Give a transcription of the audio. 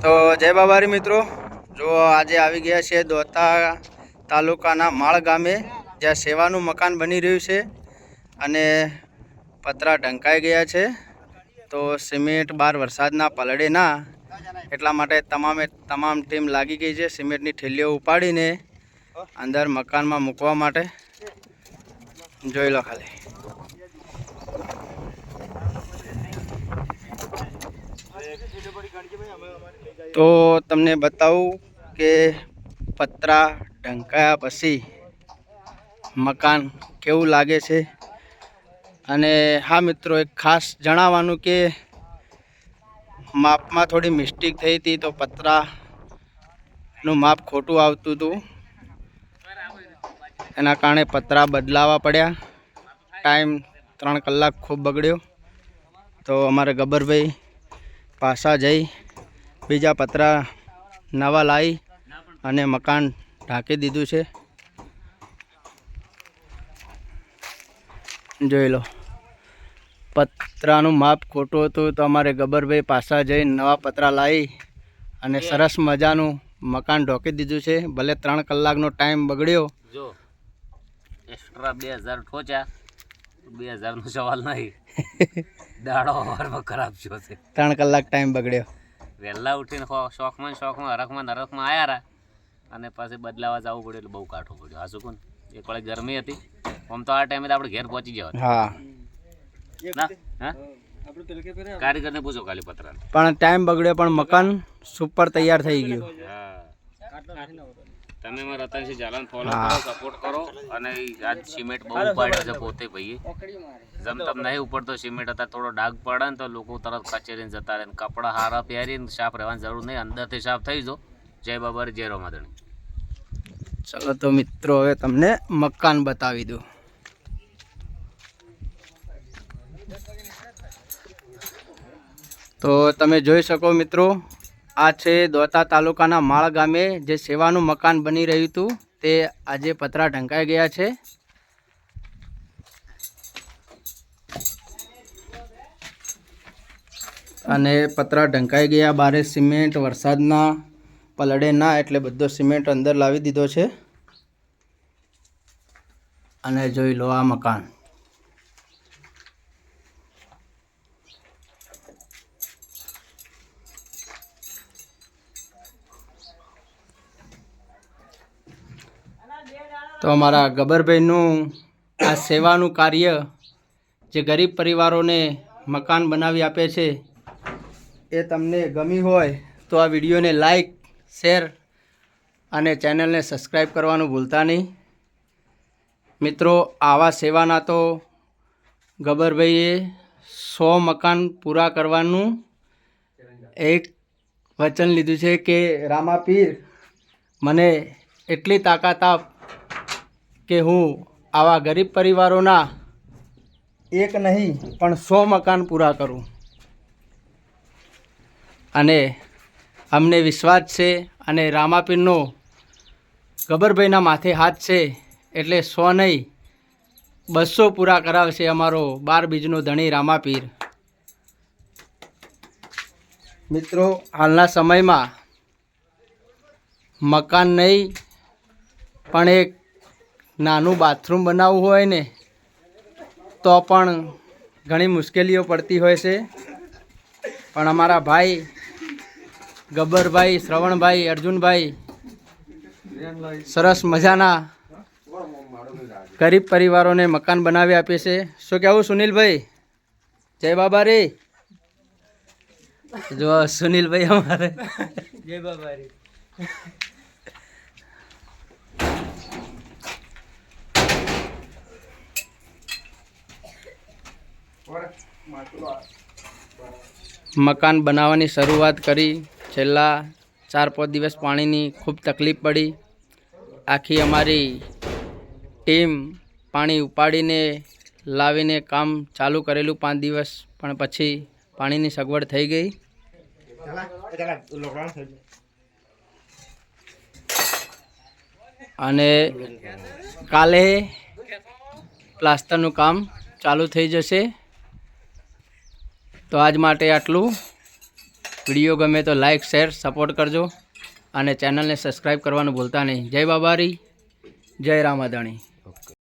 તો જય બાબારી મિત્રો, જો આજે આવી ગયા છે દોતા તાલુકાના માળ ગામે, જ્યાં સેવાનું મકાન બની રહ્યું છે અને પતરા ઢંકાઈ ગયા છે. તો સિમેન્ટ બાર વરસાદના પલળે ના, એટલા માટે તમામ ટીમ લાગી ગઈ છે સિમેન્ટની ઠેલીઓ ઉપાડીને અંદર મકાનમાં મૂકવા માટે. જોઈ લો ખાલી. તો તમને બતાવું કે પતરા ઢંકાયા પછી મકાન કેવું લાગે છે. અને હા મિત્રો, એક ખાસ જણાવવાનું કે માપમાં થોડી મિસ્ટેક થઈ હતી, તો પતરાનું માપ ખોટું આવતું હતું, એના કારણે પતરા બદલાવા પડ્યા. ટાઈમ 3 કલાક ખૂબ બગડ્યો. તો અમારે ગબ્બરભાઈ પાછા જઈ બીજા પતરા નવા લાવી અને મકાન ઢાંકી દીધું છે. જોઈ લો, પતરાનું માપ ખોટું હતું તો અમારે ગબ્બરભાઈ પાછા જઈ નવા પતરા લાવી અને સરસ મજાનું મકાન ઢોકી દીધું છે. ભલે 3 કલાકનો ટાઈમ બગડ્યો. જો એક્સ્ટ્રા 2000 ઠોચ્યા, 2000 નો સવાલ નહીં. દાડો વારમાં ખરાબ થયો છે. 3 કલાક ટાઈમ બગડ્યો. વહેલા ઉઠીને શોખમાં હરખમાં આવ્યા રહ્યા અને પછી બદલાવા જવું પડ્યું, એટલે બહુ કાઠું પડ્યું. આ શું કોણ એક વાળી ગરમી હતી, આમ તો આ ટાઈમે આપણે ઘેર પહોંચી જવા. હા ના હા, કારીગરને પૂછો ખાલી પતરા. પણ ટાઈમ બગડ્યો, પણ મકાન સુપર તૈયાર થઈ ગયું. તમે મારા રતનસિંહ ઝાલાને ફોલો કરો, સપોર્ટ કરો. અને આજ સિમેન્ટ બહુ ઉપાડ્યો છે પોતે ભાઈ. જેમ તમ નહીં ઉપડતો સિમેન્ટ, હતા થોડો ડાઘ પડે ને તો લોકો તરત કચેરીને જતા રહે. કપડા હારા પહેરીને સાફ રહેવાની જરૂર નહીં, અંદરથી સાફ થઈ જો. જય બાબા, જય રોમાદણી. ચલો તો મિત્રો, હવે તમને મકાન બતાવી દઉં. તો તમે જોઈ શકો મિત્રો, આ છે દોતા તાલુકાના માળ ગામે જે સેવાનું મકાન બની રહ્યું હતું, તે આજે પતરા ઢંકાઈ ગયા છે. અને પતરા ઢંકાઈ ગયા, બારે સિમેન્ટ વરસાદના પલળે ના, એટલે બધો સિમેન્ટ અંદર લાવી દીધો છે. અને જોઈ લો આ મકાન. તો અમારા ગબ્બરભાઈનું આ સેવાનું કાર્ય, જે ગરીબ પરિવારોને મકાન બનાવી આપે છે, એ તમને ગમી હોય તો આ વિડીયોને લાઈક, શેર અને ચેનલને સબસ્ક્રાઈબ કરવાનું ભૂલતા નહીં. મિત્રો, આવા સેવાના તો ગબ્બરભાઈએ 100 મકાન પૂરા કરવાનું એક વચન લીધું છે કે રામાપીર, મને એટલી તાકાત આપ કે હું આવા ગરીબ પરિવારોના એક નહીં પણ 100 મકાન પૂરા કરું. અને અમને વિશ્વાસ છે, અને રામાપીરનો ગબ્બરભાઈના માથે હાથ છે, એટલે 100 નહીં 200 પૂરા કરાવશે અમારો 12 બીજનો ધણી રામાપીર. મિત્રો, હાલના સમયમાં મકાન નહીં પણ એક નાનું બાથરૂમ બનાવવું હોય ને તો પણ ઘણી મુશ્કેલીઓ પડતી હોય છે. પણ અમારા ભાઈ ગબ્બરભાઈ, શ્રવણભાઈ, અર્જુનભાઈ સરસ મજાના ગરીબ પરિવારોને મકાન બનાવી આપે છે. શું કહેવું સુનિલભાઈ? જય બાબા રે. જો સુનિલભાઈ અમારે જય બાબા રે. મકાન બનાવવાની શરૂઆત કરી. છેલ્લા 4-5 દિવસ પાણીની ખૂબ તકલીફ પડી. આખી અમારી ટીમ પાણી ઉપાડીને લાવીને કામ ચાલુ કરેલું 5 દિવસ, પણ પછી પાણીની સગવડ થઈ ગઈ. અને કાલે પ્લાસ્ટરનું કામ ચાલુ થઈ જશે. તો આજ માટે આટલું. વિડીયો ગમે તો લાઇક શેર સપોર્ટ કરજો અને ચેનલને સબસ્ક્રાઈબ કરવાનું ભૂલતા નહીં. જય બાબારી, જય રામાધાણી.